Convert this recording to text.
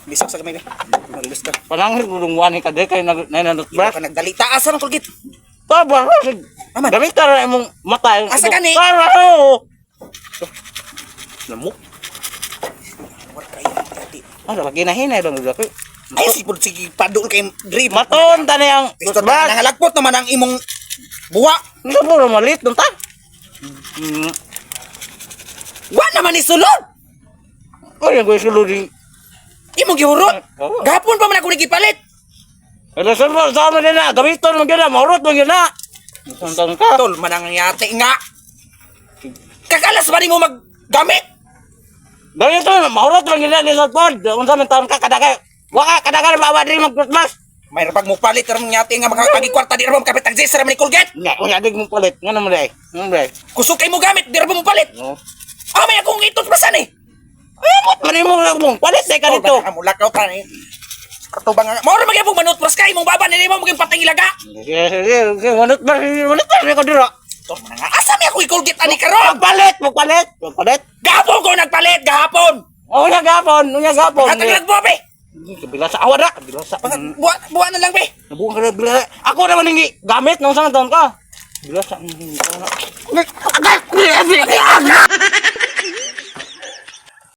Bisok sa kamay. Maglus ka. Panangin gulungwani ka de kay nananot Bra, bra. ka nagdali. Taasan ang kulgit. Taba, Aman. gamit ka na imong mata. Asa gani? Para ho. Lamok. What kayo? Ati. Ano lagi na hinay dong dako. Ay, sige padul kay grip. Maton tani ang Gusto ba nangalagpot naman ang imong buwa. Hindi mo na malit dong ta. Wa naman ni sulod. Oh, yang gue selalu di. Imong gihurot. Oo. Gahapon pa man ako nagipalit. Ada serba sama dia nak. Gamiton mo gina, maurot mo gina. Tonton ka. Tol, manang yate nga. Kakalas ba ni mo maggamit? Gamiton, maurot mo gina ni Lord. Unsa man taon ka kadagay. Wa ka kadagay bawa diri mag-Christmas. May rapag mo palit ram yate nga makapagi kwarta di ra mo kapit ang jesa ra man ni Colgate. Nya, unya dig mo palit. Ngano mo dai? Ngano dai? Kusog kay mo gamit di ra mo palit. No. Ah, may akong itot pasan eh. Amot man mo mong palit say ka dito. Amo lakaw pa ni. Katubang nga. Mao ra magyapong manut pras kay imong baba ni mo maging patang ilaga. Sige, manut ba ko dira. Tol, manang asa mi ako i-Colgate ani karon? Magpalit. Gahapon ko nagpalit, gahapon. Unya gapon. Hatag mo be. Kabila sa awad ra, kabila sa. Buwan na lang be. Nabuang ka na bila. Ako naman hingi gamit nung isang taon ka. Bila sa.